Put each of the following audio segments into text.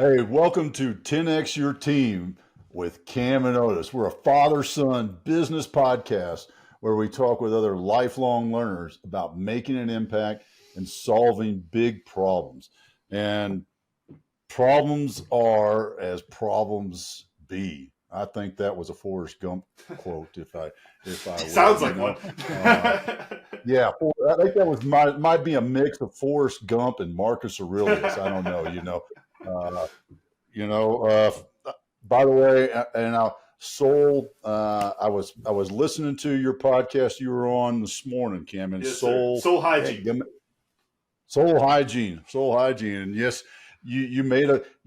Hey, welcome to 10X Your Team with Cam and Otis. We're a father-son business podcast where we talk with other lifelong learners about making an impact and solving big problems. And problems are as problems be. I think that was a Forrest Gump quote. If I Sounds like one. Yeah, I think that was might be a mix of Forrest Gump and Marcus Aurelius. I don't know. Uh, by the way, and Soul, I was listening to your podcast you were on this morning, Cam, and Yes, Soul hygiene. Soul hygiene, and yes, you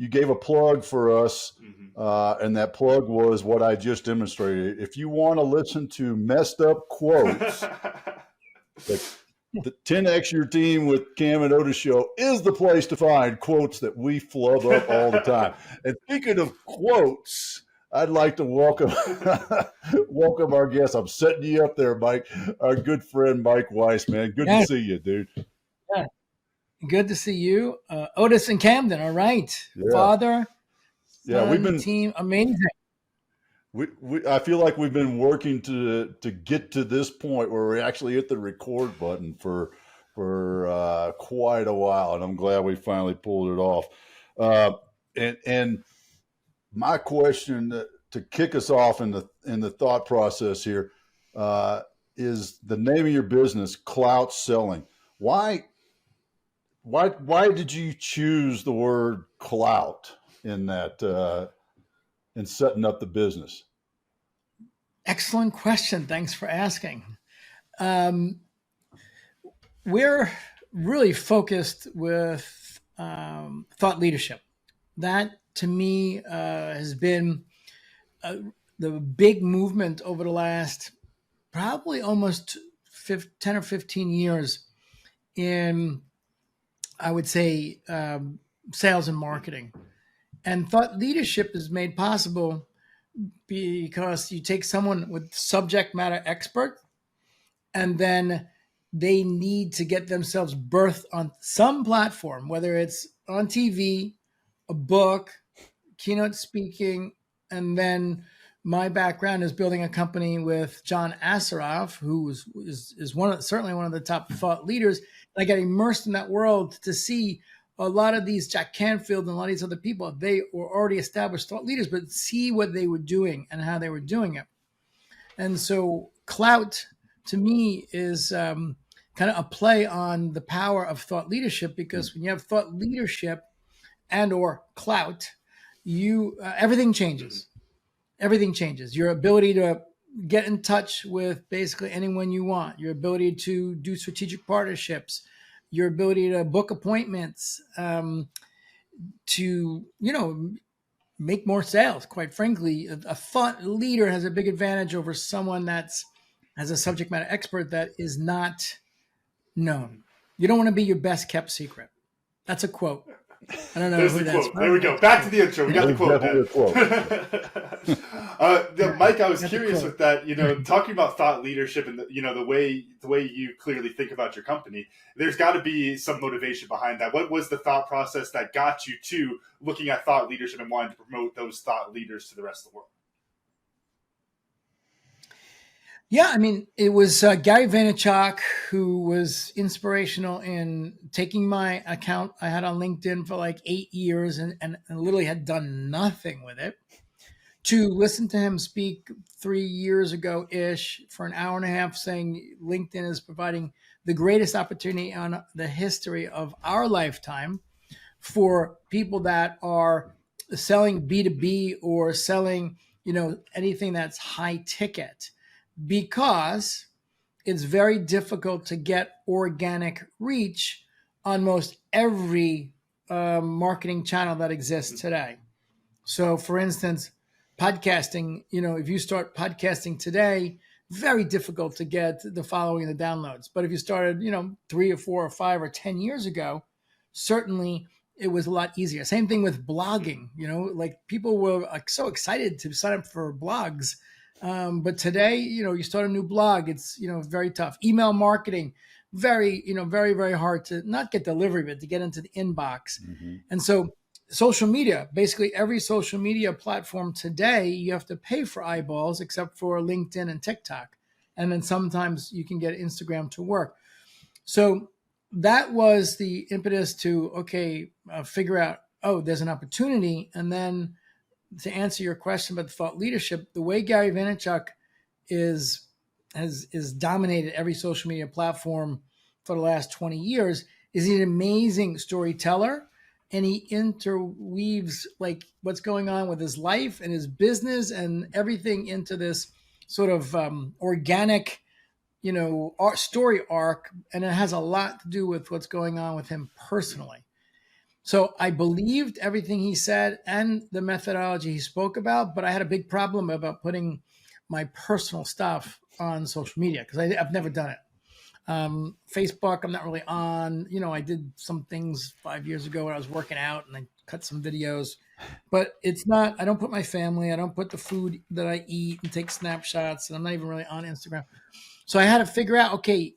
gave a plug for us, and that plug was what I just demonstrated. If you want to listen to messed up quotes, the 10X Your Team with Cam and Otis show is the place to find quotes that we flub up all the time. And speaking of quotes, I'd like to welcome our guest. I'm setting you up there, Mike. Our good friend Mike Weiss, man. Good to see you, dude. Yeah. Good to see you, Otis and Camden. All right, yeah. Father. We've been team amazing. I feel like we've been working to get to this point where we actually hit the record button for quite a while, and I'm glad we finally pulled it off. And my question to kick us off in the thought process here is the name of your business, Clout Selling. Why did you choose the word clout in that? In setting up the business? Excellent question. Thanks for asking. We're really focused with thought leadership. That, to me, has been the big movement over the last probably almost 10 or 15 years in, I would say, sales and marketing. And thought leadership is made possible because you take someone with subject matter expert, and then they need to get themselves birthed on some platform, whether it's on TV, a book, keynote speaking. And then my background is building a company with John Assaraf, who is certainly one of the top thought leaders. And I got immersed in that world to see a lot of these, Jack Canfield and a lot of these other people, they were already established thought leaders, but see what they were doing and how they were doing it. And so clout, to me, is kind of a play on the power of thought leadership, because when you have thought leadership and or clout, everything changes. Everything changes. Your ability to get in touch with basically anyone you want, your ability to do strategic partnerships, your ability to book appointments, to, make more sales. Quite frankly, a thought leader has a big advantage over someone has a subject matter expert that is not known. You don't want to be your best kept secret. That's a quote. I don't know. There's the quote. There we go. Back to the intro. We got the quote. Mike, I was curious with that. Talking about thought leadership and the way you clearly think about your company. There's got to be some motivation behind that. What was the thought process that got you to looking at thought leadership and wanting to promote those thought leaders to the rest of the world? Yeah, I mean, it was Gary Vaynerchuk who was inspirational in taking my account I had on LinkedIn for like 8 years and literally had done nothing with it, to listen to him speak 3 years ago-ish for an hour and a half, saying LinkedIn is providing the greatest opportunity on the history of our lifetime for people that are selling B2B or selling, anything that's high ticket, because it's very difficult to get organic reach on most every marketing channel that exists today. So for instance, podcasting, if you start podcasting today, very difficult to get the following and the downloads. But if you started, 3 or 4 or 5 or 10 years ago, certainly it was a lot easier. Same thing with blogging, like people were like so excited to sign up for blogs. But today, you start a new blog, it's, very tough. Email marketing, very, very, very hard to not get delivery, but to get into the inbox. Mm-hmm. And so social media, basically every social media platform today, you have to pay for eyeballs except for LinkedIn and TikTok. And then sometimes you can get Instagram to work. So that was the impetus to, figure out, there's an opportunity. And then to answer your question about the thought leadership, the way Gary Vaynerchuk is dominated every social media platform for the last 20 years is he's an amazing storyteller, and he interweaves like what's going on with his life and his business and everything into this sort of organic, story arc, and it has a lot to do with what's going on with him personally. So I believed everything he said and the methodology he spoke about, but I had a big problem about putting my personal stuff on social media because I've never done it. Facebook, I'm not really on. I did some things 5 years ago when I was working out and I cut some videos, but it's not, I don't put my family, I don't put the food that I eat and take snapshots, and I'm not even really on Instagram. So I had to figure out, okay,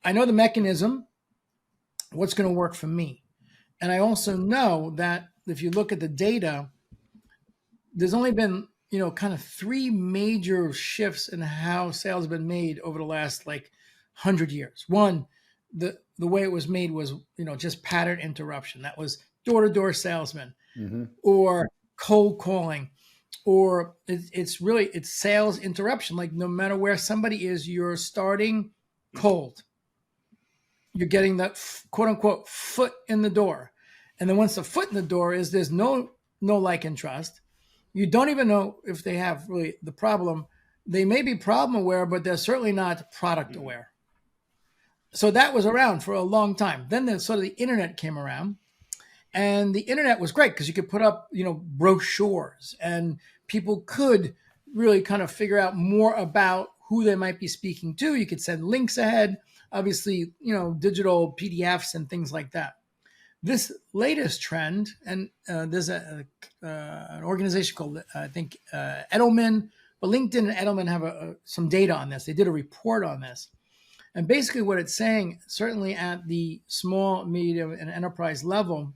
I know the mechanism, what's going to work for me. And I also know that if you look at the data, there's only been, kind of three major shifts in how sales have been made over the last 100 years. One, the way it was made was, just pattern interruption. That was door-to-door salesman or cold calling, or it's sales interruption. Like no matter where somebody is, you're starting cold. You're getting that quote unquote foot in the door. And then once the foot in the door is, there's no like and trust. You don't even know if they have really the problem. They may be problem aware, but they're certainly not product aware. So that was around for a long time. Then the internet came around, and the internet was great because you could put up, brochures, and people could really kind of figure out more about who they might be speaking to. You could send links ahead, obviously, digital PDFs and things like that. This latest trend, and there's an organization called, I think, Edelman, but LinkedIn and Edelman have some data on this. They did a report on this. And basically what it's saying, certainly at the small, medium, and enterprise level,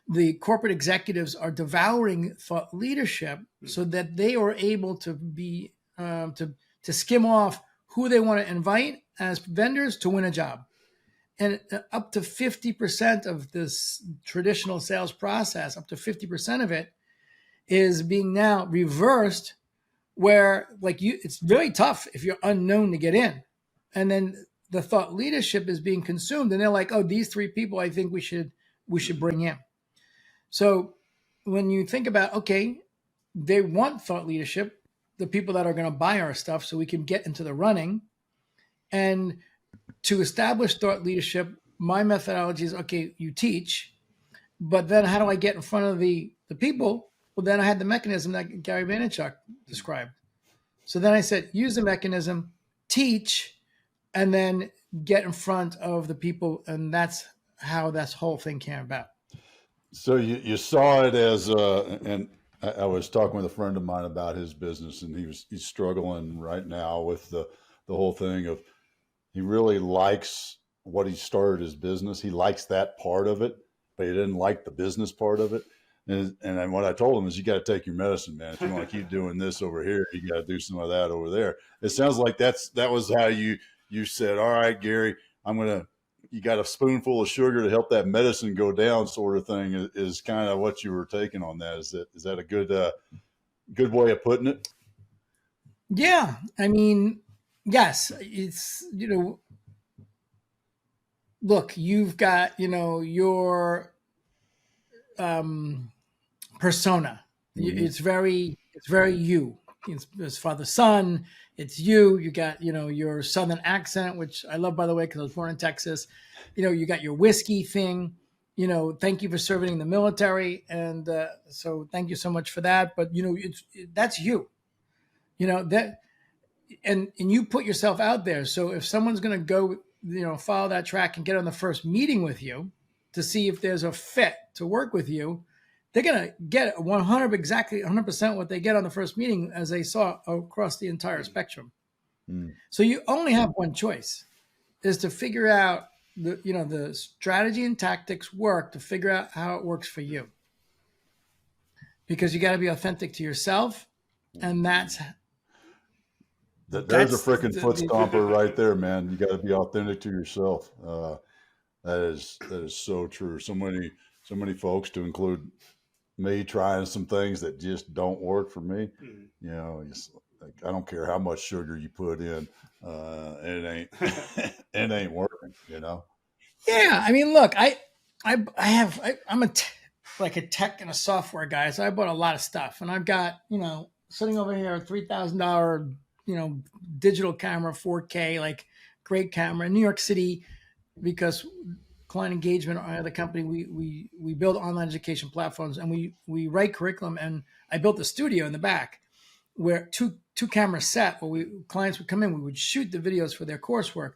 the corporate executives are devouring thought leadership so that they are able to be to skim off who they want to invite as vendors to win a job. And up to 50% of this traditional sales process, up to 50% of it is being now reversed, where it's very tough if you're unknown to get in. And then the thought leadership is being consumed, and they're like, oh, these three people I think we should bring in. So when you think about, okay, they want thought leadership, the people that are going to buy our stuff so we can get into the running. And to establish thought leadership, my methodology is, okay, you teach, but then how do I get in front of the people? Well, then I had the mechanism that Gary Vaynerchuk described. So then I said, use the mechanism, teach, and then get in front of the people. And that's how this whole thing came about. So you saw it as, and I was talking with a friend of mine about his business, and he's struggling right now with the whole thing of, he really likes what he started his business. He likes that part of it, but he didn't like the business part of it. And what I told him is, you got to take your medicine, man. If you want to keep doing this over here, you got to do some of that over there. It sounds like that was how you said, all right, Gary, you got a spoonful of sugar to help that medicine go down, sort of thing, is kind of what you were taking on that. Is that a good way of putting it? Yeah. I mean, yes, it's, look, you've got, your persona. Mm-hmm. It's very you. It's father, son. It's you. You got, your Southern accent, which I love, by the way, because I was born in Texas. You got your whiskey thing. Thank you for serving in the military, and so thank you so much for that. But that's you. That, and you put yourself out there. So if someone's going to go, follow that track and get on the first meeting with you to see if there's a fit to work with you, they're going to get exactly 100% what they get on the first meeting, as they saw across the entire spectrum. Mm. So you only have one choice, is to figure out the strategy and tactics work, to figure out how it works for you. because you got to be authentic to yourself. And there's a freaking foot stomper right there, man. You got to be authentic to yourself. That is so true. So many folks, to include me, trying some things that just don't work for me. Mm-hmm. You know, like, I don't care how much sugar you put in, it ain't working. You know. Yeah, I mean, look, I'm like a tech and a software guy, so I bought a lot of stuff, and I've got, sitting over here, a $3,000, digital camera, 4K, like great camera in New York City, because client engagement, the company, we build online education platforms, and we write curriculum, and I built a studio in the back where two camera set where clients would come in, we would shoot the videos for their coursework,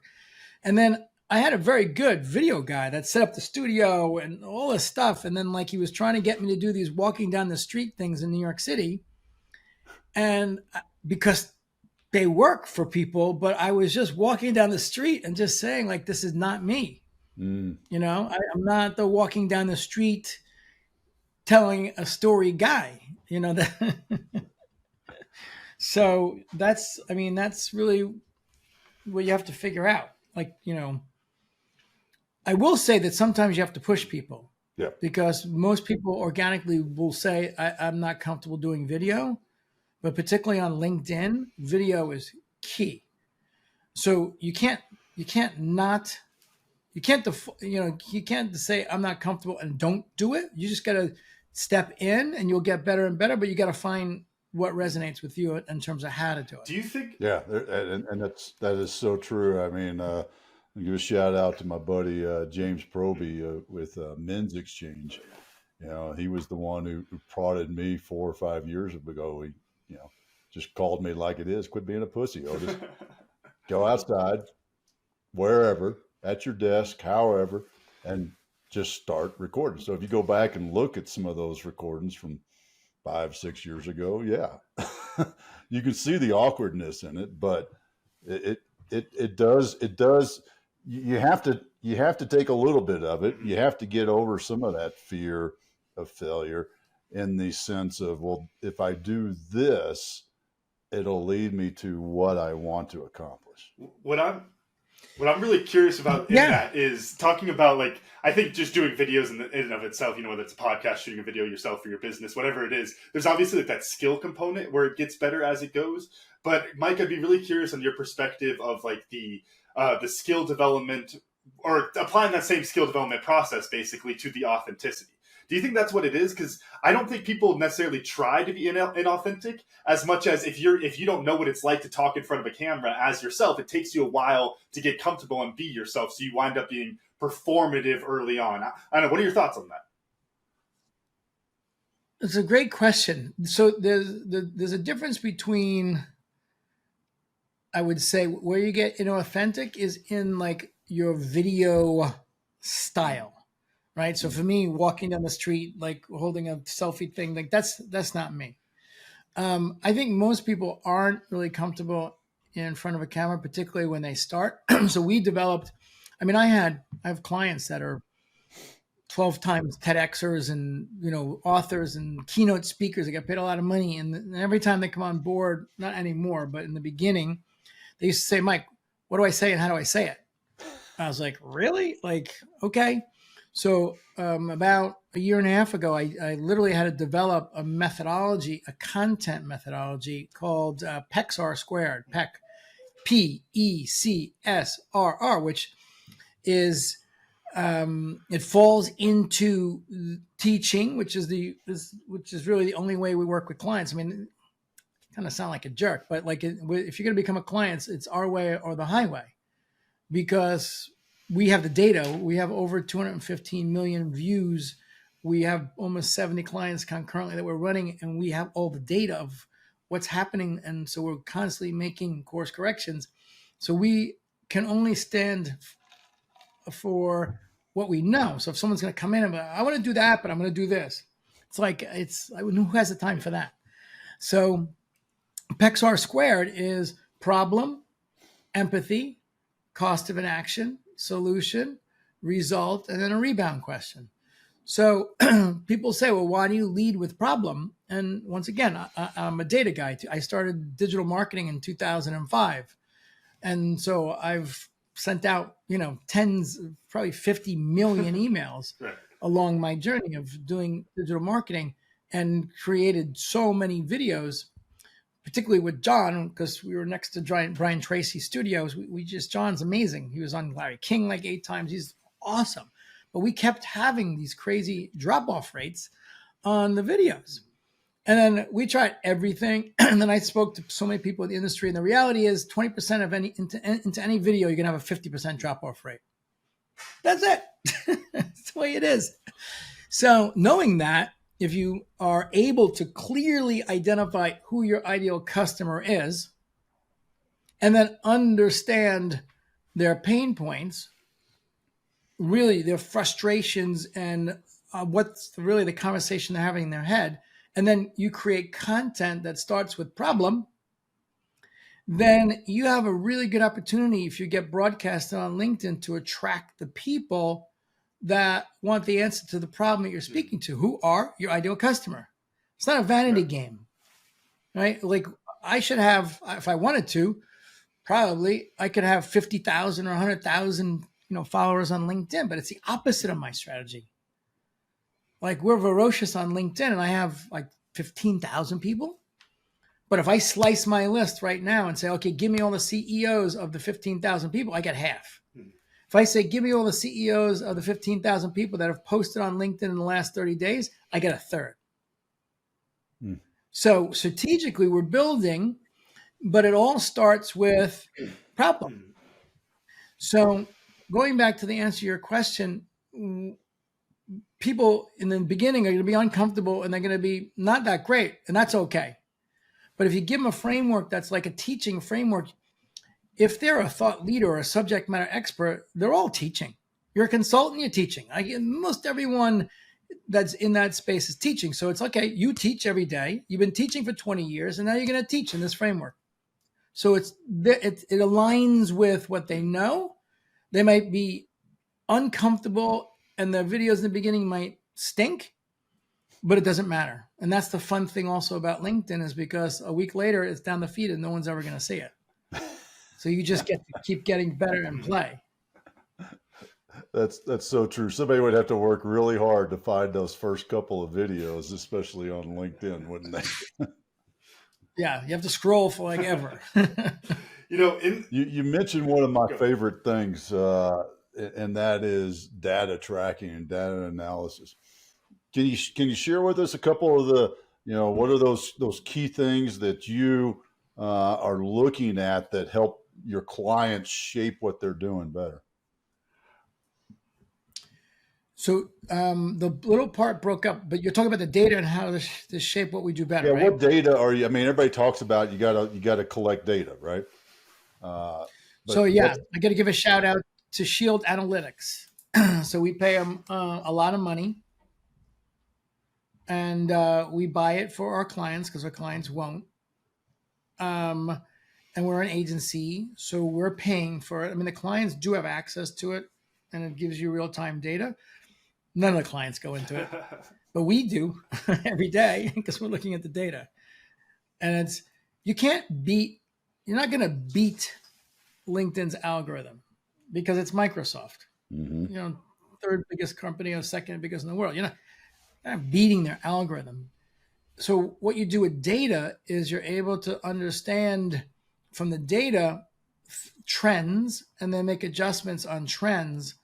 and then I had a very good video guy that set up the studio and all this stuff. And then like he was trying to get me to do these walking down the street things in New York City. And because they work for people, but I was just walking down the street and just saying like, this is not me. I'm not the walking down the street telling a story guy, that. So that's really what you have to figure out. Like, I will say that sometimes you have to push people. Yeah. Because most people organically will say, I'm not comfortable doing video, but particularly on LinkedIn, video is key. So you can't say I'm not comfortable and don't do it. You just got to step in and you'll get better and better, but you got to find what resonates with you in terms of how to do it. Do you think? Yeah. And that is so true. I mean, I'll give a shout out to my buddy James Proby with Men's Exchange. He was the one who prodded me 4 or 5 years ago. He, just called me like it is. Quit being a pussy, Otis. Go outside, wherever, at your desk, however, and just start recording. So if you go back and look at some of those recordings from 5, 6 years ago, yeah, you can see the awkwardness in it, but it does. You have to take a little bit of it. You have to get over some of that fear of failure in the sense of, well, if I do this, it'll lead me to what I want to accomplish. What I'm really curious about in that is talking about, like, I think just doing videos in and of itself, whether it's a podcast, shooting a video yourself for your business, whatever it is, there's obviously like that skill component where it gets better as it goes. But Mike, I'd be really curious on your perspective of like the skill development, or applying that same skill development process basically to the authenticity. Do you think that's what it is? Because I don't think people necessarily try to be inauthentic as much as if you don't know what it's like to talk in front of a camera as yourself, it takes you a while to get comfortable and be yourself. So you wind up being performative early on. I don't know. What are your thoughts on that? It's a great question. So there's a difference between, I would say, where you get inauthentic is in like your video style, right? So for me, walking down the street, like holding a selfie thing, like that's not me. I think most people aren't really comfortable in front of a camera, particularly when they start. So we developed, I have clients that are 12 times TEDxers and, authors and keynote speakers. They get paid a lot of money. And every time they come on board, not anymore, but in the beginning, they used to say, Mike, what do I say and how do I say it? I was like, really? Like, okay. So about a year and a half ago, I literally had to develop a methodology, a content methodology called PECSR squared, PEC, PECSRR, which is, it falls into teaching, which is really the only way we work with clients. Kind of sound like a jerk, but like if you're going to become a client, it's our way or the highway, because we have the data. We have over 215 million views. We have almost 70 clients concurrently that we're running, and we have all the data of what's happening. And so we're constantly making course corrections. So we can only stand for what we know. So if someone's going to come in and I want to do that, but I'm going to do this. It's like, who has the time for that? So PECSR squared is problem, empathy, cost of inaction, solution, result, and then a rebound question. So people say, well, why do you lead with problem? And once again, I'm a data guy. I started digital marketing in 2005. And so I've sent out, tens, probably 50 million emails Right. along my journey of doing digital marketing, and created so many videos, particularly with John, because we were next to Brian Tracy Studios. John's amazing. He was on Larry King like 8 times. He's awesome. But we kept having these crazy drop-off rates on the videos. And then we tried everything. And then I spoke to so many people in the industry. And the reality is 20% of into any video, you're going to have a 50% drop-off rate. That's it. That's the way it is. So knowing that, if you are able to clearly identify who your ideal customer is, and then understand their pain points, really their frustrations, and what's really the conversation they're having in their head, and then you create content that starts with problem, then you have a really good opportunity, if you get broadcasted on LinkedIn, to attract the people that want the answer to the problem that you're speaking to, who are your ideal customer. It's not a vanity game, right? Like, I should have, if I wanted to, probably I could have 50,000 or 100,000, followers on LinkedIn, but it's the opposite of my strategy. Like, we're ferocious on LinkedIn and I have like 15,000 people. But if I slice my list right now and say, okay, give me all the CEOs of the 15,000 people, I get half. If I say, give me all the CEOs of the 15,000 people that have posted on LinkedIn in the last 30 days, I get a third. So strategically, we're building, but it all starts with problem. So going back to the answer to your question, people in the beginning are going to be uncomfortable and they're going to be not that great, and that's okay. But if you give them a framework that's like a teaching framework, if they're a thought leader or a subject matter expert, they're all teaching. You're a consultant, you're teaching. Most everyone that's in that space is teaching. So it's okay, you teach every day. You've been teaching for 20 years, and now you're going to teach in this framework. So it aligns with what they know. They might be uncomfortable, and the videos in the beginning might stink, but it doesn't matter. And that's the fun thing also about LinkedIn, is because a week later it's down the feed and no one's ever going to see it. So you just get to keep getting better and play. That's so true. Somebody would have to work really hard to find those first couple of videos, especially on LinkedIn, wouldn't they? Yeah, you have to scroll for like ever. You mentioned one of my favorite things, and that is data tracking and data analysis. Can you share with us a couple of the, what are those key things that you are looking at that help your clients shape what they're doing better? So the little part broke up, but you're talking about the data and how to shape what we do better. Yeah, right? What data are you? I mean, everybody talks about you got to collect data, right? I got to give a shout out to Shield Analytics. So we pay them a lot of money, and we buy it for our clients because our clients won't. And we're an agency, so we're paying for it. I mean, the clients do have access to it, and it gives you real-time data. None of the clients go into it, but we do every day because we're looking at the data. And you're not going to beat LinkedIn's algorithm because it's Microsoft, third biggest company or second biggest in the world. You're not beating their algorithm. So what you do with data is you're able to understand from the data trends and then make adjustments on trends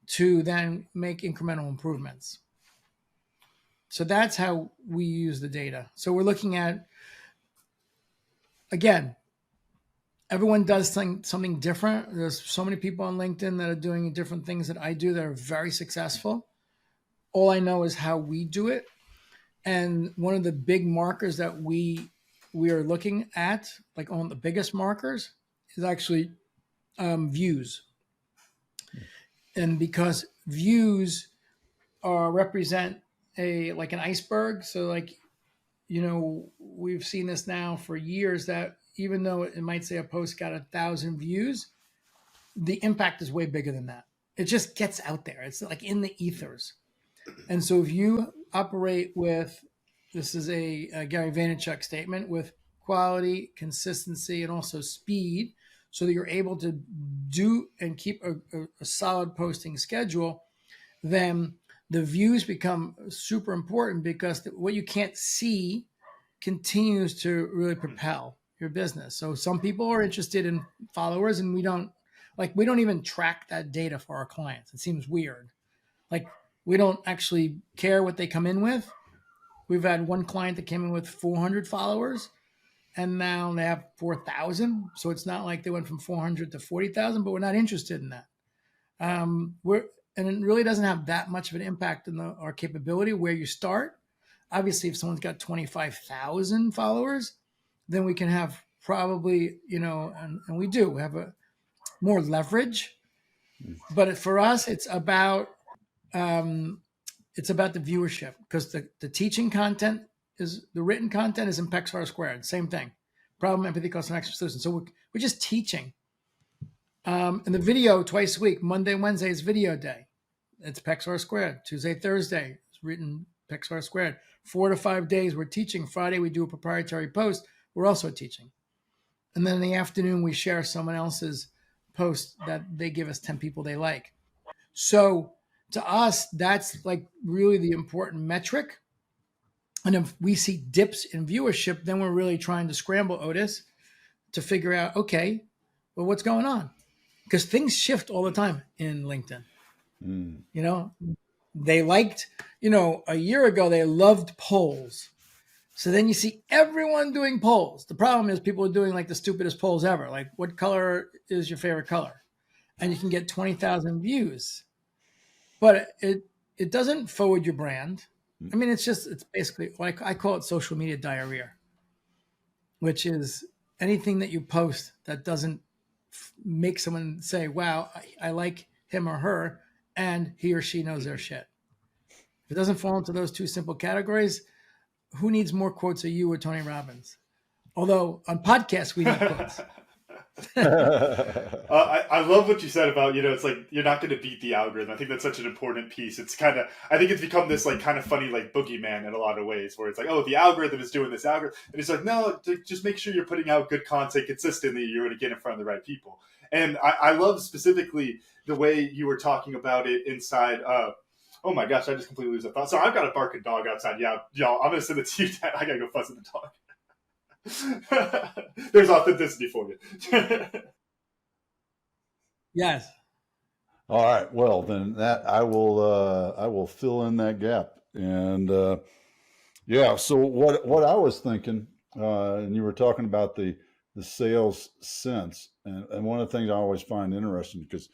to then make incremental improvements. So that's how we use the data. So we're looking at, again, everyone does something different. There's so many people on LinkedIn that are doing different things that I do that are very successful. All I know is how we do it. And one of the big markers that we are looking at, like on the biggest markers, is actually views. And because views represent like an iceberg. So we've seen this now for years, that even though it might say a post got 1,000 views, the impact is way bigger than that. It just gets out there. It's like in the ethers. And so if you operate with, this is a Gary Vaynerchuk statement, with quality, consistency, and also speed, so that you're able to do and keep a solid posting schedule, then the views become super important, because what you can't see continues to really propel your business. So some people are interested in followers, and we don't even track that data for our clients. It seems weird. Like, we don't actually care what they come in with. We've had one client that came in with 400 followers, and now they have 4,000. So it's not like they went from 400 to 40,000, but we're not interested in that. And it really doesn't have that much of an impact on our capability where you start. Obviously, if someone's got 25,000 followers, then we can have probably, and we do have a more leverage. But for us, it's about the viewership, because the teaching content the written content is in PEXR squared. Same thing. Problem, empathy, cost, and action solution. So we're just teaching. And the video twice a week, Monday, Wednesday is video day. It's PEXR squared. Tuesday, Thursday, it's written PEXR squared. 4 to 5 days we're teaching. Friday we do a proprietary post. We're also teaching. And then in the afternoon we share someone else's post that they give us 10 people they like. So to us, that's like really the important metric. And if we see dips in viewership, then we're really trying to scramble, Otis, to figure out, okay, well, what's going on? Because things shift all the time in LinkedIn. They liked, a year ago, they loved polls. So then you see everyone doing polls. The problem is people are doing like the stupidest polls ever. Like, what color is your favorite color? And you can get 20,000 views. But it doesn't forward your brand. I mean, it's basically, like, I call it social media diarrhea, which is anything that you post that doesn't make someone say, wow, I like him or her, and he or she knows their shit. If it doesn't fall into those two simple categories, who needs more quotes of you or Tony Robbins? Although on podcasts, we need quotes. I love what you said about, it's like you're not going to beat the algorithm. I think that's such an important piece. It's I think it's become this like kind of funny like boogeyman in a lot of ways, where it's like, oh, the algorithm is doing this algorithm, and it's like, no, just make sure you're putting out good content consistently. You're going to get in front of the right people. And I love specifically the way you were talking about it inside. Oh my gosh, I just completely lose that thought. So I've got a barking dog outside. Yeah, y'all, I'm going to send it to you, Dad. I got to go fuss with the dog. There's authenticity for you. Yes. All right. Well, then that I will fill in that gap. And so what I was thinking, and you were talking about the sales sense, and one of the things I always find interesting, because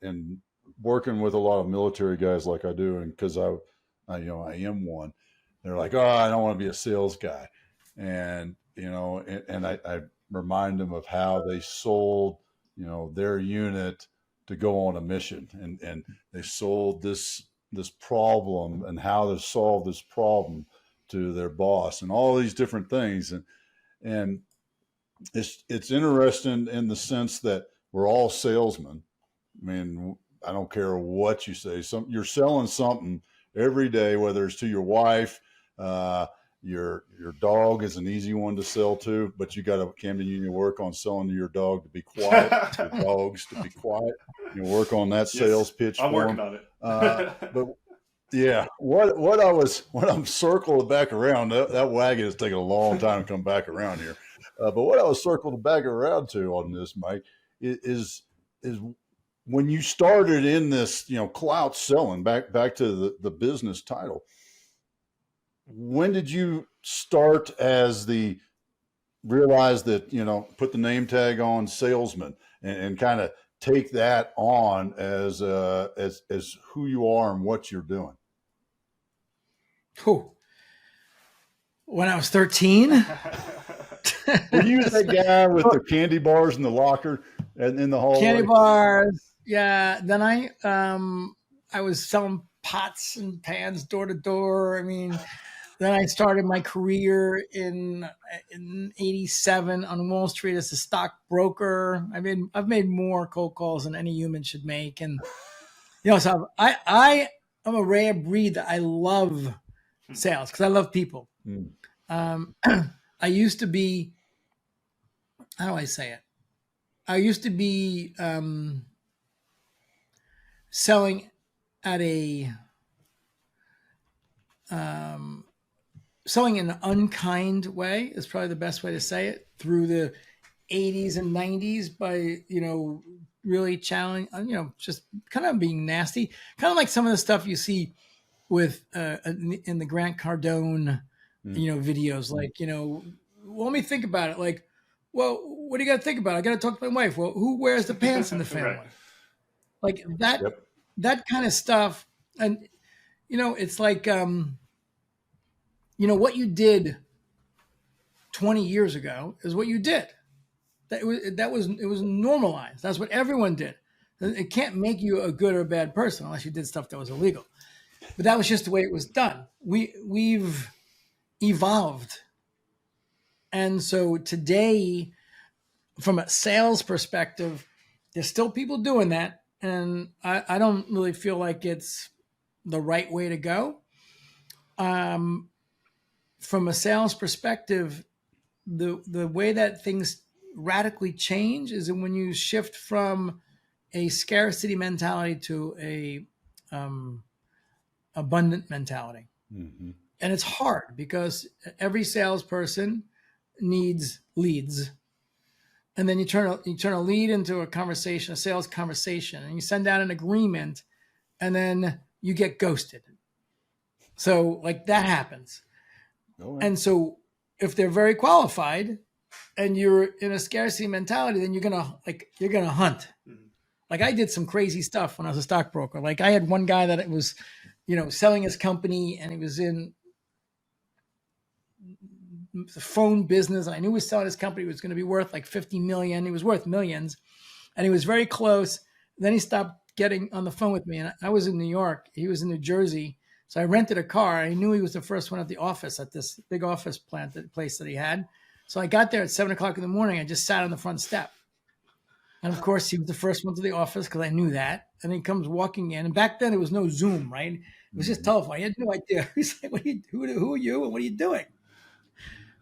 in working with a lot of military guys like I do, and because I am one, they're like, oh, I don't want to be a sales guy. And, I remind them of how they sold, their unit to go on a mission, and they sold this problem and how to solve this problem to their boss and all these different things. And it's interesting in the sense that we're all salesmen. I mean, I don't care what you say. You're selling something every day, whether it's to your wife, your dog is an easy one to sell to, but you got to, Camden, you work on selling to your dog to be quiet, your dogs to be quiet. You work on that sales pitch. I'm working on it. But yeah, what I'm circling back around, that wagon is taking a long time to come back around here. But what I was circling back around to on this, Mike, is when you started in this, clout selling, back to the business title. When did you start realize that, put the name tag on salesman and kind of take that on as who you are and what you're doing? Whew. When I was 13. Were you that guy with the candy bars in the locker and in the hallway? Candy bars. Yeah. Then I was selling pots and pans door to door. I mean, then I started my career in 87 on Wall Street as a stockbroker. I've made more cold calls than any human should make. And, so I a rare breed that I love sales because I love people. I used to be, how do I say it? I used to be selling at a selling in an unkind way is probably the best way to say it, through the 80s and 90s by, really challenging, just kind of being nasty, kind of like some of the stuff you see with in the Grant Cardone, videos, like, let me think about it. Like, well, what do you got to think about? I got to talk to my wife. Well, who wears the pants in the family? Right. Like that, Yep. that kind of stuff. And, it's like, what you did 20 years ago is what you did. It was normalized. That's what everyone did. It can't make you a good or bad person unless you did stuff that was illegal. But that was just the way it was done. We've evolved. And so today, from a sales perspective, there's still people doing that. And I don't really feel like it's the right way to go. From a sales perspective, the way that things radically change is when you shift from a scarcity mentality to a abundant mentality. Mm-hmm. And it's hard because every salesperson needs leads. And then you turn a lead into a conversation, a sales conversation, and you send out an agreement, and then you get ghosted. So like that happens. Oh, And so if they're very qualified and you're in a scarcity mentality, then you're gonna hunt. Like I did some crazy stuff when I was a stockbroker. Like I had one guy that it was, selling his company, and he was in the phone business. And I knew he was selling his company. It was going to be worth like 50 million. He was worth millions, and he was very close. Then he stopped getting on the phone with me. And I was in New York. He was in New Jersey. So I rented a car. I knew he was the first one at the office, at this big office place that he had. So I got there at 7:00 in the morning. I just sat on the front step. And of course, he was the first one to the office because I knew that. And he comes walking in. And back then, it was no Zoom, right? It was just telephone. I had no idea. He's like, who are you? And what are you doing?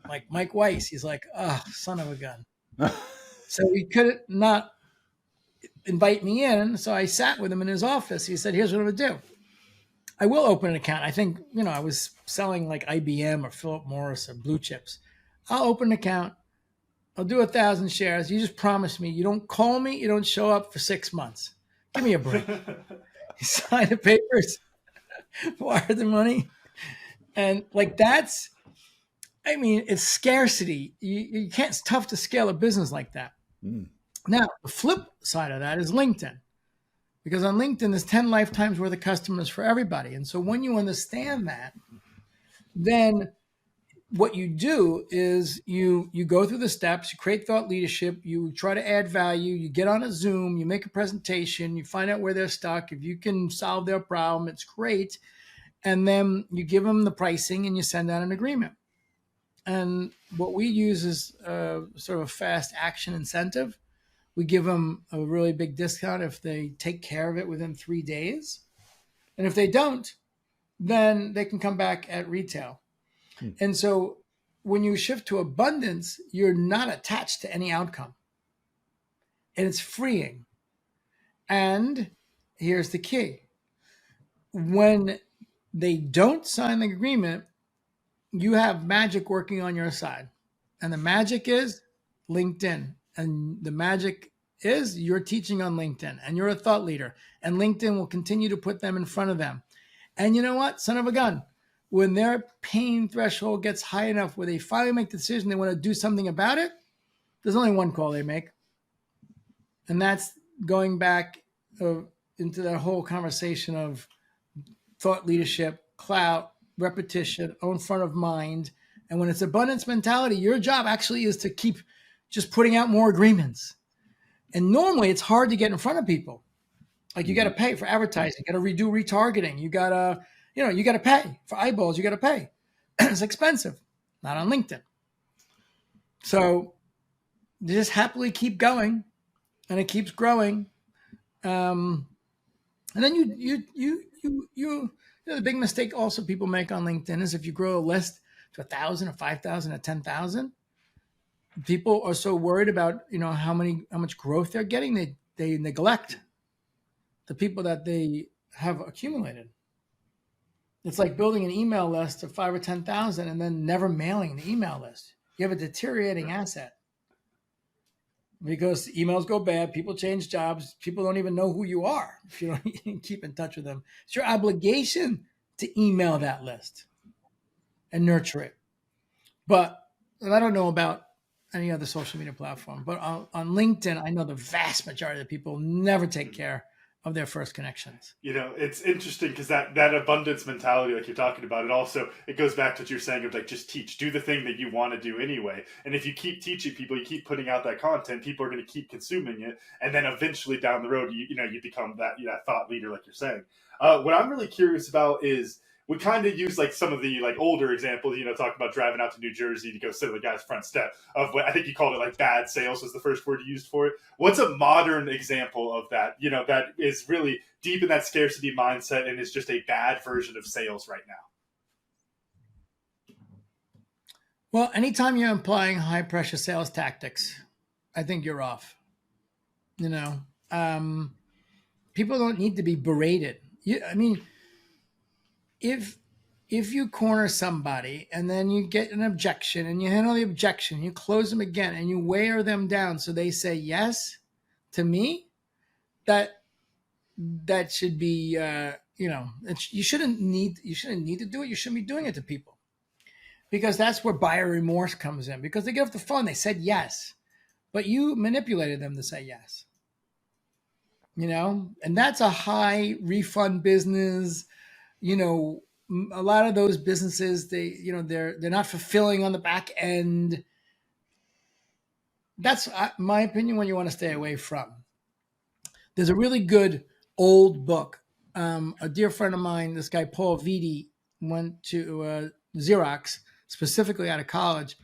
I'm like, Mike Weiss. He's like, oh, son of a gun. So he could not invite me in. So I sat with him in his office. He said, here's what I'm going to do. I will open an account. I think, I was selling like IBM or Philip Morris or Blue Chips. I'll open an account. I'll do 1,000 shares. You just promise me you don't call me. You don't show up for 6 months. Give me a break. He signed the papers, wired the money. And like it's scarcity. You can't, it's tough to scale a business like that. Now, the flip side of that is LinkedIn. Because on LinkedIn, there's 10 lifetimes worth of customers for everybody. And so when you understand that, then what you do is you go through the steps, you create thought leadership, you try to add value, you get on a Zoom, you make a presentation, you find out where they're stuck. If you can solve their problem, it's great. And then you give them the pricing and you send out an agreement. And what we use is sort of a fast action incentive. We give them a really big discount if they take care of it within 3 days. And if they don't, then they can come back at retail. And so when you shift to abundance, you're not attached to any outcome. And it's freeing. And here's the key. When they don't sign the agreement, you have magic working on your side. And the magic is LinkedIn. And the magic is you're teaching on LinkedIn and you're a thought leader. And LinkedIn will continue to put them in front of them. And you know what? Son of a gun. When their pain threshold gets high enough where they finally make the decision they want to do something about it, there's only one call they make. And that's going back into that whole conversation of thought leadership, clout, repetition, own front of mind. And when it's abundance mentality, your job actually is to keep just putting out more agreements. And normally it's hard to get in front of people. Like you got to pay for advertising, you got to redo retargeting, you got to pay for eyeballs, you got to pay. It's expensive, not on LinkedIn. So you just happily keep going and it keeps growing. And And then the big mistake also people make on LinkedIn is if you grow a list to 1,000 or 5,000 or 10,000, people are so worried about, how much growth they're getting, they neglect the people that they have accumulated. It's like building an email list of 5 or 10,000 and then never mailing the email list. You have a deteriorating asset because emails go bad. People change jobs. People don't even know who you are if you don't keep in touch with them. It's your obligation to email that list and nurture it. But I don't know about any other social media platform, but on LinkedIn, I know the vast majority of people never take care of their first connections. It's interesting because that abundance mentality, like you're talking about, it goes back to what you're saying of like, just teach, do the thing that you want to do anyway. And if you keep teaching people, you keep putting out that content, people are going to keep consuming it. And then eventually down the road, you become that thought leader, like you're saying. What I'm really curious about is, we kind of use like some of the like older examples, talking about driving out to New Jersey to go sit on the guy's front step of what I think you called it like bad sales was the first word you used for it. What's a modern example of that, that is really deep in that scarcity mindset and is just a bad version of sales right now? Well, anytime you're applying high pressure sales tactics, I think you're off. People don't need to be berated. If you corner somebody and then you get an objection and you handle the objection, you close them again and you wear them down so they say yes to me, that should be you shouldn't need to do it. You shouldn't be doing it to people, because that's where buyer remorse comes in, because they get off the phone, they said yes, but you manipulated them to say yes. And that's a high refund business. A lot of those businesses, they're not fulfilling on the back end. That's my opinion, when you want to stay away from. There's a really good old book. A dear friend of mine, this guy, Paul Vitti, went to Xerox, specifically out of college,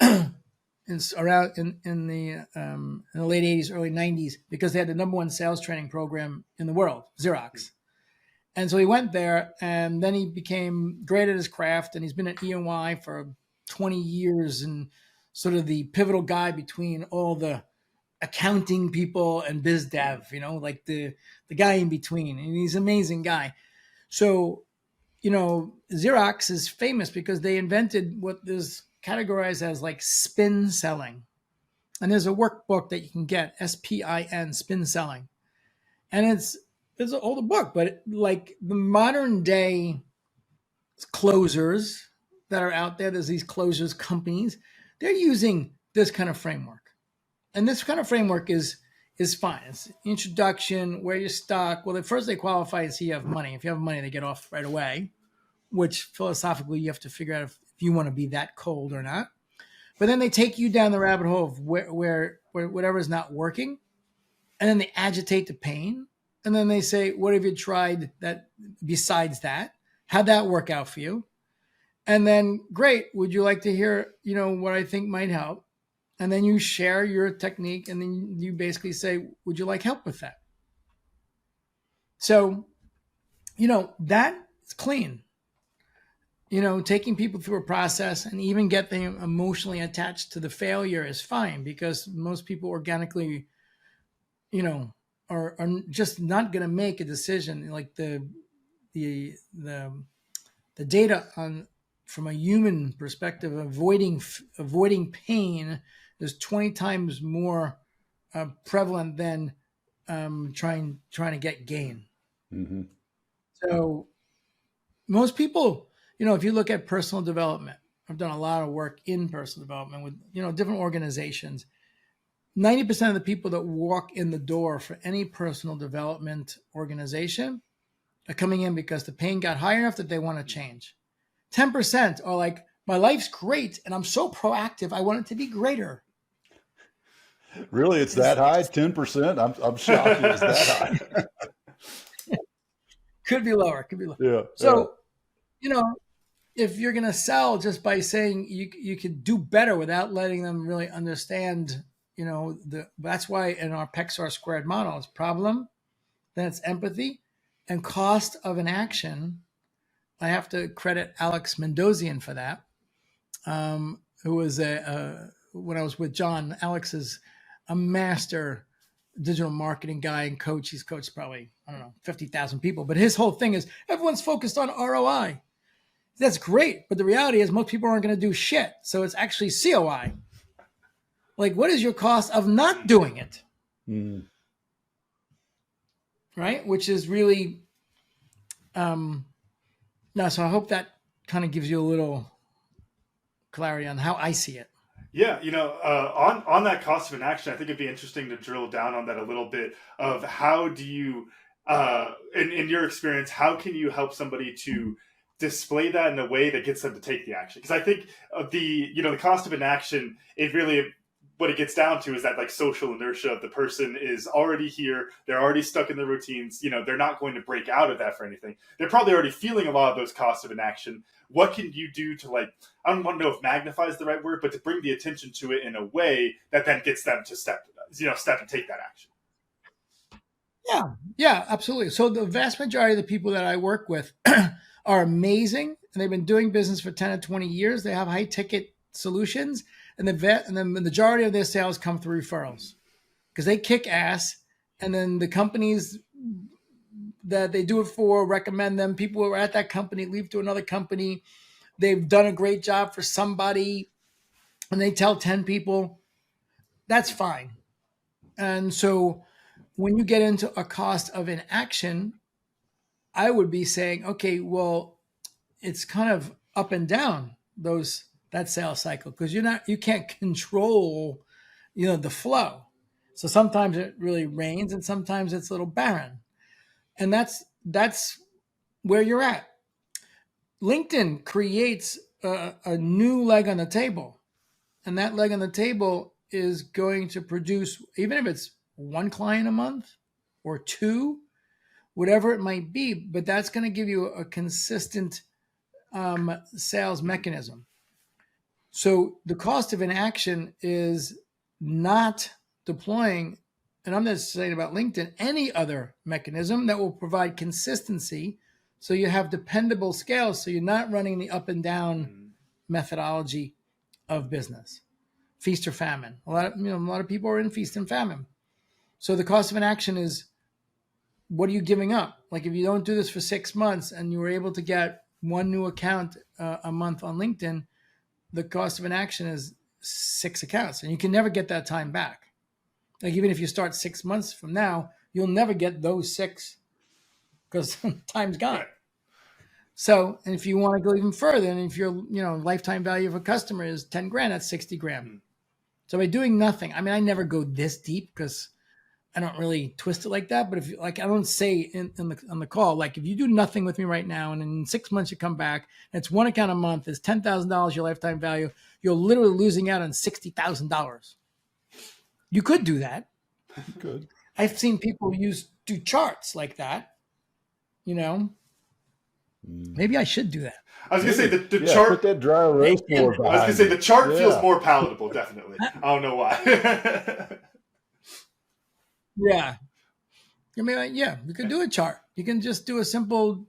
around in the late 80s, early 90s, because they had the number one sales training program in the world, Xerox. And so he went there, and then he became great at his craft, and he's been at E&Y for 20 years and sort of the pivotal guy between all the accounting people and biz dev, like the guy in between. And he's an amazing guy. So, Xerox is famous because they invented what is categorized as like spin selling. And there's a workbook that you can get, SPIN, spin selling. And it's an older book, but like the modern day closers that are out there, there's these closers companies, they're using this kind of framework. And this kind of framework is fine. It's introduction, where you're stuck. Well, at first they qualify and see you have money. If you have money, they get off right away, which philosophically you have to figure out if you want to be that cold or not. But then they take you down the rabbit hole of where whatever is not working. And then they agitate the pain. And then they say, what have you tried that besides that? How'd that work out for you? And then, great, would you like to hear, what I think might help? And then you share your technique, and then you basically say, would you like help with that? So, that's clean. Taking people through a process and even get them emotionally attached to the failure is fine, because most people organically, are just not going to make a decision. Like the data on, from a human perspective, avoiding pain is 20 times more prevalent than trying to get gain. Mm-hmm. So most people, if you look at personal development, I've done a lot of work in personal development with, different organizations. 90% of the people that walk in the door for any personal development organization are coming in because the pain got high enough that they want to change. 10% are like, my life's great and I'm so proactive, I want it to be greater. Really, it's that high? 10%? I'm shocked it's that high. Could be lower. Yeah. So, if you're going to sell just by saying you could do better without letting them really understand, that's why in our PEXR squared model, it's problem, then it's empathy, and cost of an action. I have to credit Alex Mendozian for that, who was when I was with John. Alex is a master digital marketing guy and coach. He's coached probably, I don't know, 50,000 people. But his whole thing is everyone's focused on ROI. That's great. But the reality is most people aren't going to do shit. So it's actually COI. Like, what is your cost of not doing it? Mm. Right? Which is really, no, so I hope that kind of gives you a little clarity on how I see it. Yeah, on that cost of an action, I think it'd be interesting to drill down on that a little bit of how do you, in your experience, how can you help somebody to display that in a way that gets them to take the action? Because I think the cost of an action, it really, what it gets down to is that like social inertia of the person is already here. They're already stuck in their routines. They're not going to break out of that for anything. They're probably already feeling a lot of those costs of an action. What can you do to, like, I don't want to know if magnify is the right word, but to bring the attention to it in a way that then gets them to step and take that action? Yeah, absolutely. So the vast majority of the people that I work with are amazing, and they've been doing business for 10 or 20 years. They have high ticket solutions, and the majority of their sales come through referrals because they kick ass. And then the companies that they do it for recommend them. People who are at that company leave to another company. They've done a great job for somebody, and they tell 10 people. That's fine. And so when you get into a cost of an action, I would be saying, okay, well, it's kind of up and down that sales cycle because you can't control, the flow. So sometimes it really rains and sometimes it's a little barren. And that's where you're at. LinkedIn creates a new leg on the table. And that leg on the table is going to produce, even if it's one client a month or two, whatever it might be, but that's going to give you a consistent sales mechanism. So the cost of an action is not deploying, and I'm not saying about LinkedIn, any other mechanism that will provide consistency so you have dependable scales, so you're not running the up and down methodology of business. Feast or famine. A lot of people are in feast and famine. So the cost of an action is, what are you giving up? Like if you don't do this for 6 months and you were able to get one new account a month on LinkedIn, the cost of an action is 6 accounts, and you can never get that time back. Like even if you start 6 months from now, you'll never get those 6 because time's gone. Right. So, and if you want to go even further, and if your lifetime value of a customer is 10 grand, that's 60 grand. Mm-hmm. So by doing nothing, I mean, I never go this deep because I don't really twist it like that. But if you, like, I don't say on the call, like if you do nothing with me right now, and in 6 months you come back, and it's one account a month, it's $10,000 your lifetime value, you're literally losing out on $60,000. You could do that. You could. I've seen people do charts like that. Maybe I should do that. I was gonna say the chart. Put that dry erase board behind. I was gonna say the chart feels more palatable. Definitely. I don't know why. Yeah. I mean, you could do a chart. You can just do a simple,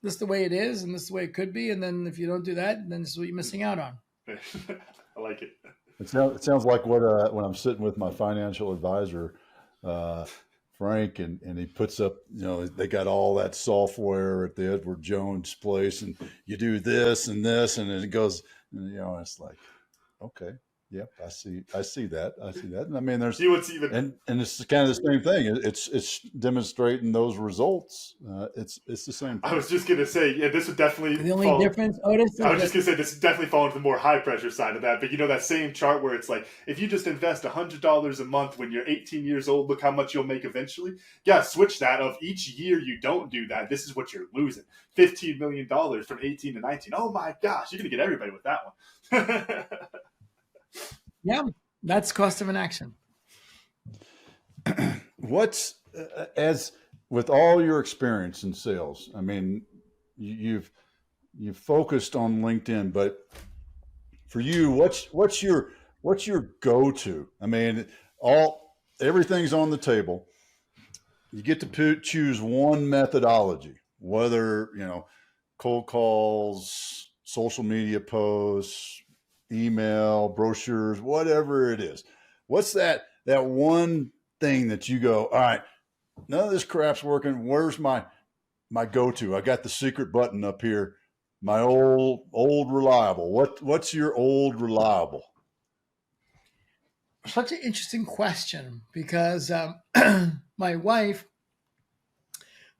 this is the way it is, and this is the way it could be. And then if you don't do that, then this is what you're missing out on. I like it. It sounds like what when I'm sitting with my financial advisor, Frank, and he puts up, they got all that software at the Edward Jones place, and you do this and this, and then it goes, it's like, okay. Yep, I see that. And I mean, there's and it's kind of the same thing. It's demonstrating those results. It's the same thing. I was just gonna say, this would definitely. The only difference, Otis. I was just gonna say this definitely fall into the more high pressure side of that. But that same chart where it's like, if you just invest $100 a month when you're 18 years old, look how much you'll make eventually. Yeah, switch that. Of each year you don't do that, this is what you're losing. $15 million from 18 to 19. Oh my gosh, you're gonna get everybody with that one. Yeah, that's cost of an action. What's as with all your experience in sales? I mean, you've focused on LinkedIn, but for you, what's your go-to? I mean, everything's on the table. you get to choose one methodology, whether, cold calls, social media posts, email, brochures, whatever it is. What's that one thing that you go, all right, none of this crap's working. Where's my go-to? I got the secret button up here. My old reliable. What's your old reliable? Such an interesting question, because my wife,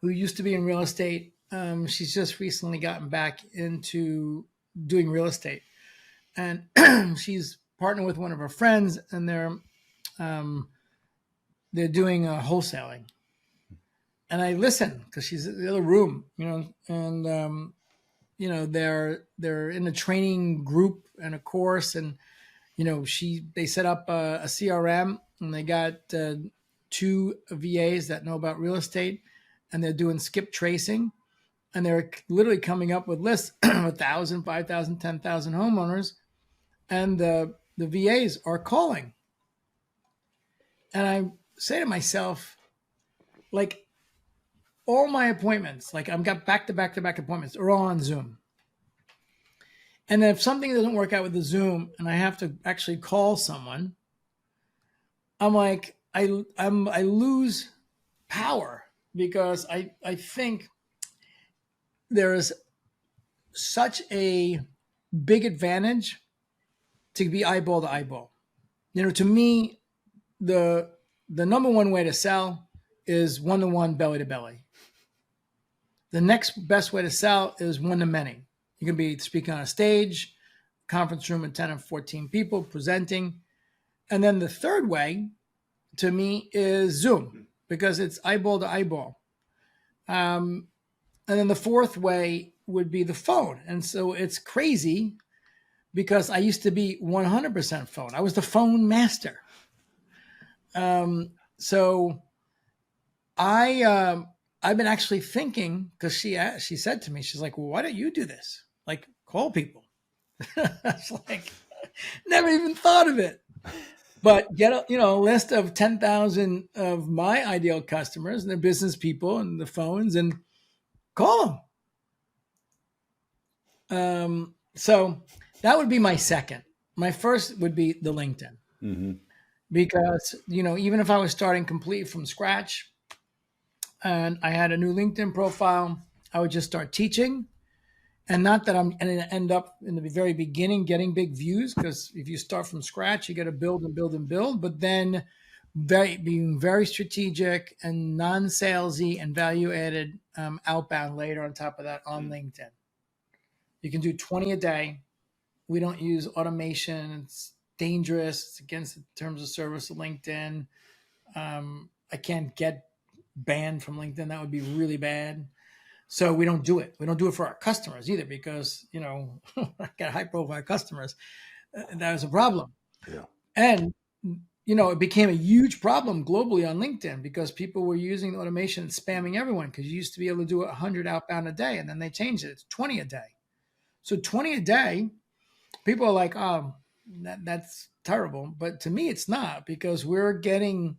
who used to be in real estate, she's just recently gotten back into doing real estate, and she's partnered with one of her friends, and they're doing wholesaling. And I listen because she's in the other room, and they're in a training group and a course, and they set up a CRM, and they got 2 VAs that know about real estate, and they're doing skip tracing, and they're literally coming up with lists of 1,000, 5,000, 10,000 homeowners, and the VAs are calling. And I say to myself, like, all my appointments, like I've got back-to-back appointments, are all on Zoom. And if something doesn't work out with the Zoom and I have to actually call someone, I'm like, I lose power, because I think there is such a big advantage to be eyeball to eyeball. To me, the number one way to sell is one-to-one, belly to belly. The next best way to sell is one-to-many. You can be speaking on a stage, conference room with 10 or 14 people, presenting. And then the third way, to me, is Zoom, because it's eyeball to eyeball. And then the fourth way would be the phone. And so it's crazy, because I used to be 100% phone. I was the phone master. So I've been actually thinking, because she said to me, she's like, well, why don't you do this? Like, call people. It's like, never even thought of it. But get a list of 10,000 of my ideal customers and the business people and the phones, and call them. So that would be my second. My first would be the LinkedIn. Mm-hmm. Because, even if I was starting complete from scratch and I had a new LinkedIn profile, I would just start teaching. And not that I'm going to end up in the very beginning getting big views, because if you start from scratch, you got to build and build and build. But then being very strategic and non-salesy and value-added outbound later on top of that on LinkedIn. You can do 20 a day. We don't use automation. It's dangerous. It's against the terms of service of LinkedIn. I can't get banned from LinkedIn. That would be really bad. So we don't do it. We don't do it for our customers either, because, I got high profile customers. That was a problem. Yeah. And, it became a huge problem globally on LinkedIn, because people were using automation and spamming everyone, because you used to be able to do 100 outbound a day, and then they changed it. It's 20 a day. So 20 a day, people are like, oh, that's terrible. But to me, it's not, because we're getting,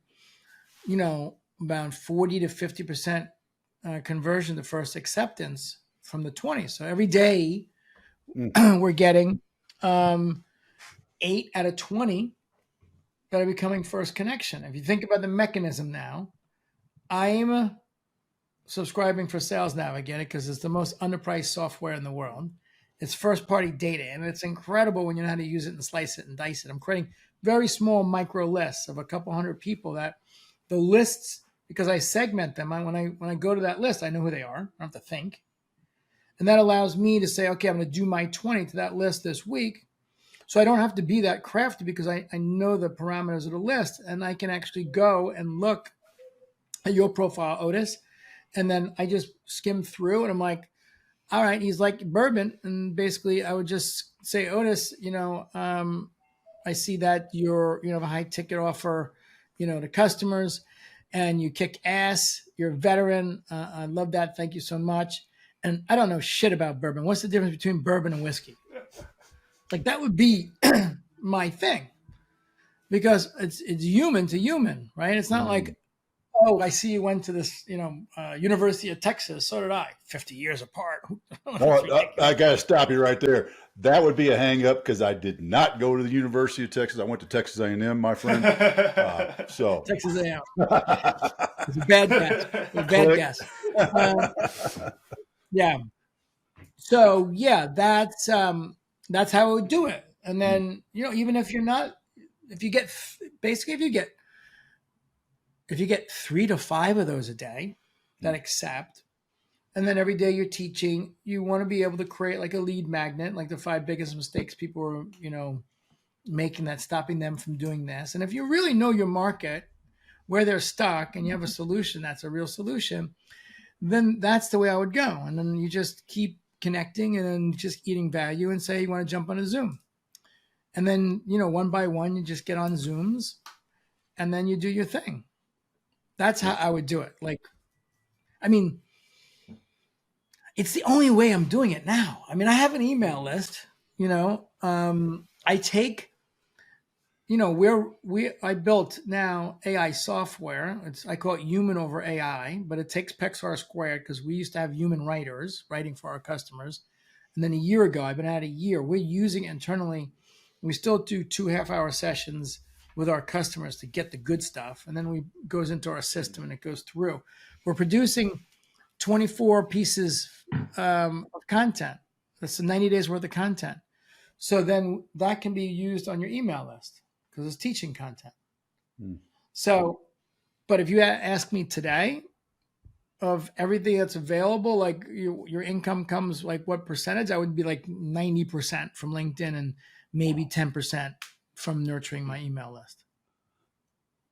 about 40 to 50% conversion to first acceptance from the 20. So every day we're getting 8 out of 20 that are becoming first connection. If you think about the mechanism now, I'm subscribing for Sales Navigator because it's the most underpriced software in the world. It's first party data, and it's incredible when you know how to use it and slice it and dice it. I'm creating very small micro lists of a couple hundred people, that the lists, because I segment them. When I go to that list, I know who they are. I don't have to think. And that allows me to say, okay, I'm going to do my 20 to that list this week. So I don't have to be that crafty, because I know the parameters of the list, and I can actually go and look at your profile, Otis. And then I just skim through, and I'm like, all right, he's like bourbon. And basically I would just say, Otis, I see that you're, have a high ticket offer, to customers, and you kick ass. You're a veteran. I love that. Thank you so much. And I don't know shit about bourbon. What's the difference between bourbon and whiskey? Like, that would be my thing, because it's human to human, right? It's not like, oh, I see you went to this, University of Texas. So did I. 50 years apart. I got to stop you right there. That would be a hang up because I did not go to the University of Texas. I went to Texas A&M, my friend. So Texas A&M. It's a bad guess. Yeah. So yeah, that's how I would do it. And then, even if you get 3 to 5 of those a day that accept, and then every day you're teaching, you want to be able to create like a lead magnet, like the 5 biggest mistakes people are, making that's stopping them from doing this. And if you really know your market, where they're stuck, and you have a solution that's a real solution, then that's the way I would go. And then you just keep connecting and then just eating value and say you want to jump on a Zoom. And then, one by one, you just get on Zooms and then you do your thing. That's how I would do it. It's the only way I'm doing it now. I have an email list, I take, I built now AI software. I call it human over AI, but it takes Pixar squared because we used to have human writers writing for our customers. And then a year ago, I've been at a year, we're using it internally. We still do 2 half-hour sessions with our customers to get the good stuff. And then goes into our system and it goes through. We're producing 24 pieces of content. That's 90 days worth of content. So then that can be used on your email list because it's teaching content. So, but if you ask me today of everything that's available, like your income comes like what percentage, I would be like 90% from LinkedIn and maybe 10% from nurturing my email list.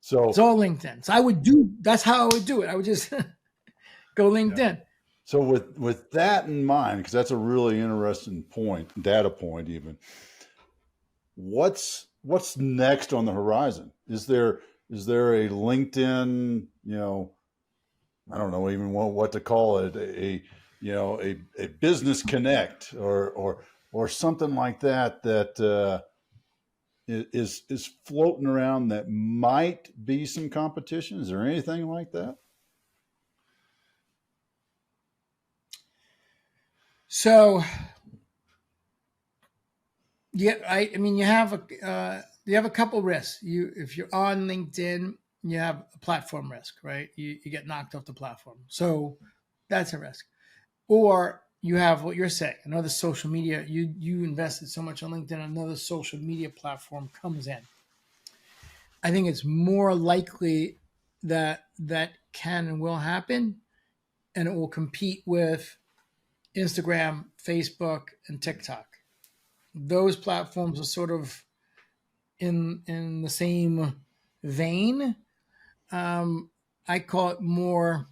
So it's all LinkedIn. So that's how I would do it. I would just go LinkedIn. Yeah. So with that in mind, because that's a really interesting data point even, what's next on the horizon? Is there a LinkedIn, I don't know even what to call it, a business connect or something like that is floating around that might be some competition? Is there anything like that? So, yeah, you have a couple risks. If you're on LinkedIn, you have a platform risk, right? You get knocked off the platform, so that's a risk. Or you have what you're saying, another social media. You invested so much on LinkedIn, another social media platform comes in. I think it's more likely that can and will happen, and it will compete with Instagram, Facebook, and TikTok. Those platforms are sort of in the same vein. I call it more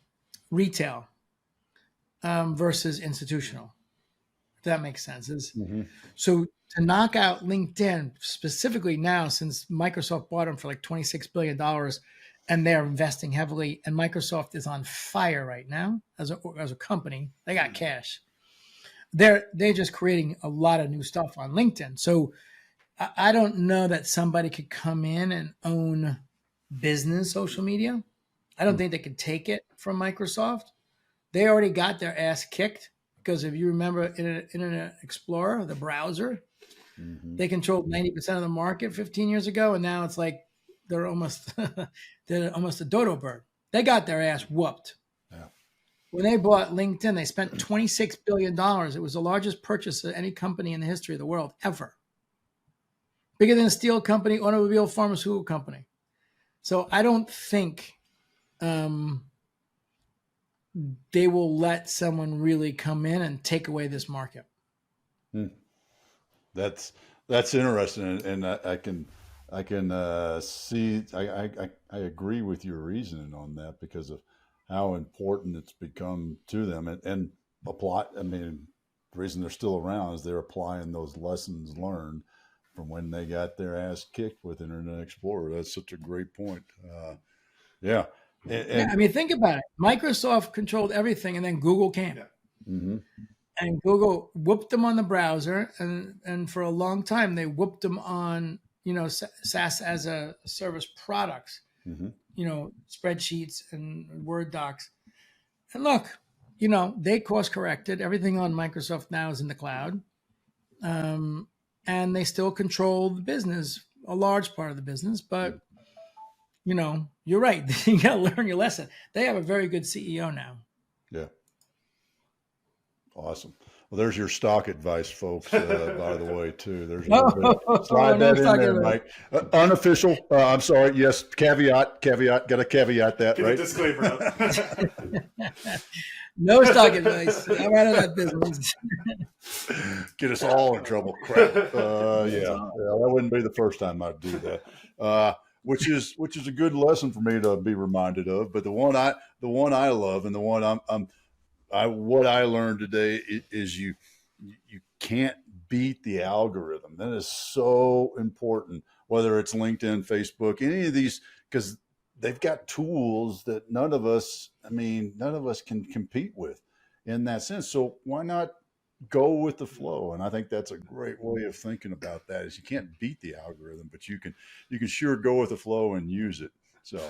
retail versus institutional, if that makes sense. Mm-hmm. So to knock out LinkedIn specifically now, since Microsoft bought them for like $26 billion and they're investing heavily, and Microsoft is on fire right now as a company, they got cash. They're just creating a lot of new stuff on LinkedIn. So I don't know that somebody could come in and own business social media. I don't think they could take it from Microsoft. They already got their ass kicked because if you remember Internet Explorer, the browser, they controlled 90% of the market 15 years ago. And now it's like they're almost a dodo bird. They got their ass whooped. Yeah. When they bought LinkedIn, they spent $26 billion. It was the largest purchase of any company in the history of the world ever. Bigger than a steel company, automobile, pharmaceutical company. So I don't think they will let someone really come in and take away this market. That's interesting, and I can see. I agree with your reasoning on that because of how important it's become to them, and apply. I mean, the reason they're still around is they're applying those lessons learned from when they got their ass kicked with Internet Explorer. That's such a great point. Yeah. I mean, think about it. Microsoft controlled everything, and then Google came. Yeah. Mm-hmm. And Google whooped them on the browser, and for a long time they whooped them on SaaS as a service products. Mm-hmm. spreadsheets and Word docs. And look, they course corrected. Everything on Microsoft now is in the cloud. And they still control the business, a large part of the business. But, you're right. You got to learn your lesson. They have a very good CEO now. Yeah. Awesome. Well, there's your stock advice, folks, by the way, too. There's a little bit. Slide that in there, Mike. Unofficial. I'm sorry. Yes. Caveat. Got to caveat that, Get right? a disclaimer up. No stock advice. I'm out of that business. Get us all in trouble. Crap. That wouldn't be the first time I'd do that. Which is a good lesson for me to be reminded of. But the one I love, and the one what I learned today is you can't beat the algorithm. That is so important, whether it's LinkedIn, Facebook, any of these, because they've got tools that none of us can compete with in that sense. So why not go with the flow? And I think that's a great way of thinking about that, is you can't beat the algorithm, but you can sure go with the flow and use it. So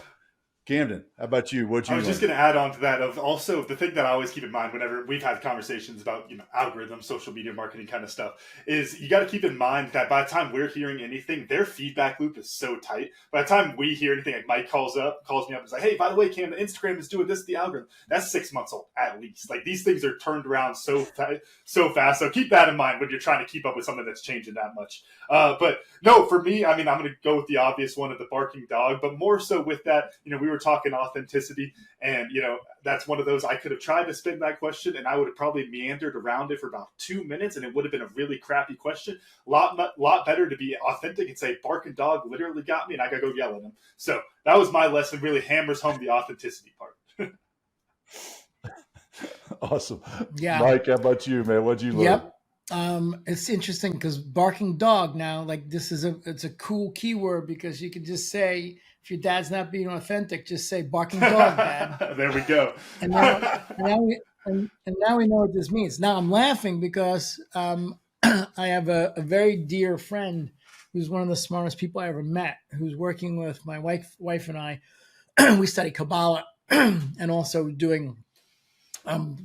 Camden, how about you? I was just going to add on to that, of also the thing that I always keep in mind whenever we've had conversations about, algorithms, social media marketing kind of stuff, is you got to keep in mind that by the time we're hearing anything, their feedback loop is so tight. By the time we hear anything, like Mike calls me up and is like, hey, by the way, Cam, Instagram is doing this, the algorithm. That's 6 months old at least. Like, these things are turned around so fast. So keep that in mind when you're trying to keep up with something that's changing that much. But no, for me, I'm going to go with the obvious one of the barking dog, but more so with that, we were talking authenticity, and that's one of those. I could have tried to spin that question, and I would have probably meandered around it for about 2 minutes, and it would have been a really crappy question. Lot better to be authentic and say, barking dog literally got me, and I gotta go yell at him. So that was my lesson. Really hammers home the authenticity part. Awesome. Yeah. Mike, how about you, man? What'd you learn? Yep. It's interesting because barking dog now, like, it's a cool keyword, because you can just say, if your dad's not being authentic, just say barking dog, Dad. There we go. And now we know what this means. Now I'm laughing because I have a very dear friend who's one of the smartest people I ever met, who's working with my wife and I. We study Kabbalah and also doing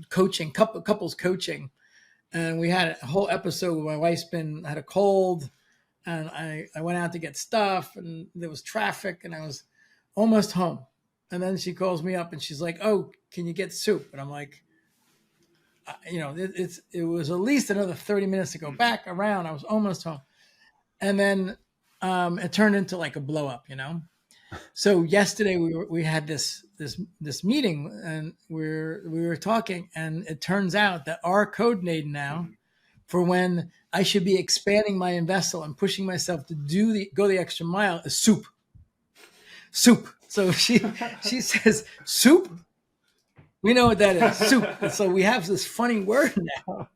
coaching, couples coaching. And we had a whole episode where my wife's had a cold, and I went out to get stuff, and there was traffic, and I was almost home. And then she calls me up and she's like, oh, can you get soup? And I'm like, it was at least another 30 minutes to go back around. I was almost home. And then it turned into like a blow up, So yesterday we had this meeting, and we were talking, and it turns out that our code name now for when I should be expanding my investor and pushing myself to go the extra mile is soup. So she says, soup? We know what that is, soup. And so we have this funny word now,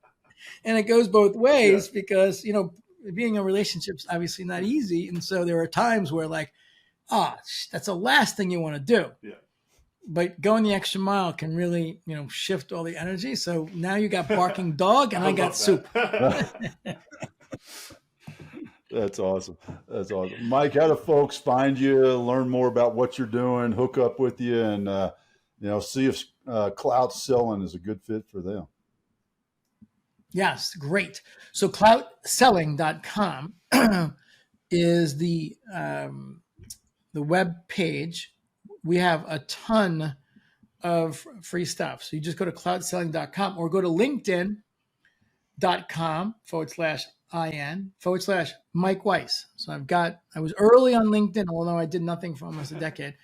and it goes both ways because, being in relationships obviously not easy. And so there are times where like, that's the last thing you want to do. Yeah. But going the extra mile can really, shift all the energy. So now you got barking dog, and I got soup. That's awesome. Mike, how do folks find you, learn more about what you're doing, hook up with you, and see if Clout Selling is a good fit for them? Yes, great. So cloutselling.com is the web page. We have a ton of free stuff. So you just go to cloutselling.com or go to linkedin.com/IN/Mike Weiss. So I was early on LinkedIn, although I did nothing for almost a decade.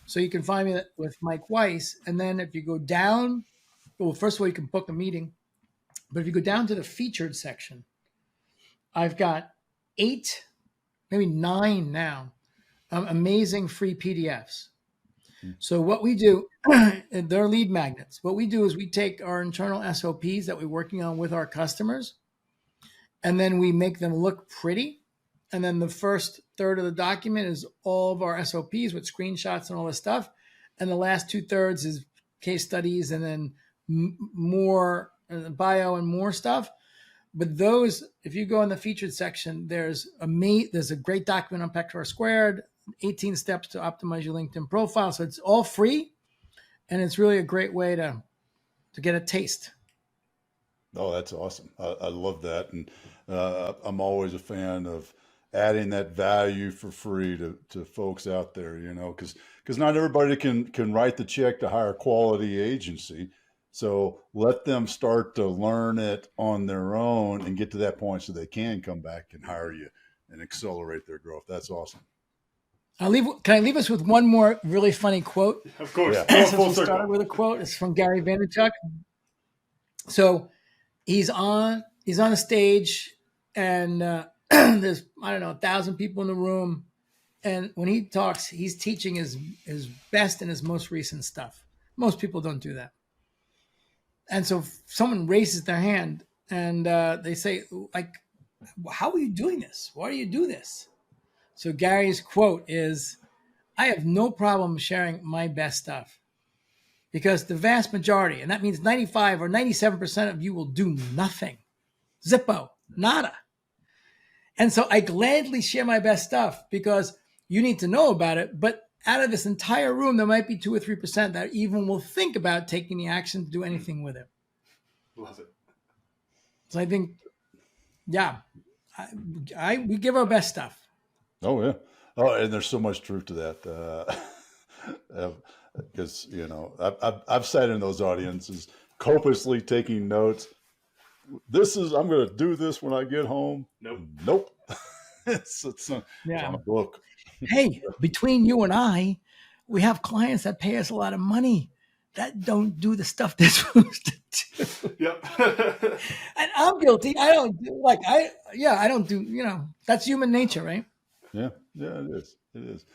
So you can find me with Mike Weiss. And then if you go down, well, first of all, you can book a meeting. But if you go down to the featured section, I've got 8, maybe 9 now, amazing free PDFs. So what we do, they're lead magnets. What we do is we take our internal SOPs that we're working on with our customers, and then we make them look pretty. And then the first third of the document is all of our SOPs with screenshots and all this stuff. And the last 2/3 is case studies, and then more bio and more stuff. But those, if you go in the featured section, there's a great document on Pectora Squared. 18 steps to optimize your LinkedIn profile. So it's all free, and it's really a great way to get a taste. Oh, that's awesome. I love that. And I'm always a fan of adding that value for free to folks out there, because not everybody can write the check to hire a quality agency. So let them start to learn it on their own and get to that point so they can come back and hire you and accelerate their growth. That's awesome. Can I leave us with one more really funny quote? Of course. Yeah. Since we started with a quote, it's from Gary Vaynerchuk. So he's on a stage, and there's 1,000 people in the room, and when he talks, he's teaching his best and his most recent stuff. Most people don't do that, and so someone raises their hand and they say, like, "How are you doing this? Why do you do this?" So Gary's quote is, "I have no problem sharing my best stuff, because the vast majority, and that means 95 or 97% of you, will do nothing. Zippo, nada. And so I gladly share my best stuff because you need to know about it. But out of this entire room, there might be 2 or 3% that even will think about taking the action to do anything with it." Love it. So I think, yeah, we give our best stuff. Oh, yeah. Oh, and there's so much truth to that. Because, I've sat in those audiences copiously taking notes. I'm going to do this when I get home. Nope. it's on a book. Hey, between you and I, we have clients that pay us a lot of money that don't do the stuff they're supposed to do. Yep. And I'm guilty. I don't do, that's human nature, right? Yeah, it is. It is.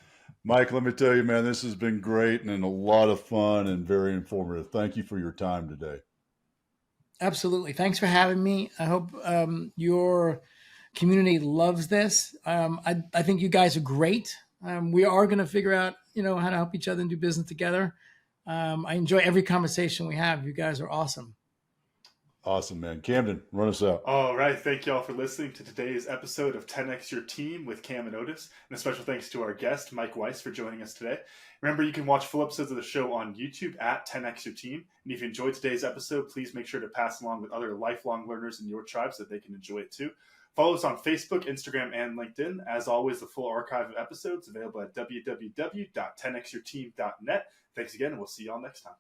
Mike, let me tell you, man, this has been great and a lot of fun and very informative. Thank you for your time today. Absolutely. Thanks for having me. I hope your community loves this. I think you guys are great. We are going to figure out, how to help each other and do business together. I enjoy every conversation we have. You guys are awesome. Awesome, man. Camden, run us out. All right. Thank you all for listening to today's episode of 10X Your Team with Cam and Otis. And a special thanks to our guest, Mike Weiss, for joining us today. Remember, you can watch full episodes of the show on YouTube at 10X Your Team. And if you enjoyed today's episode, please make sure to pass along with other lifelong learners in your tribe so that they can enjoy it too. Follow us on Facebook, Instagram, and LinkedIn. As always, the full archive of episodes available at www.10xyourteam.net. Thanks again, and we'll see you all next time.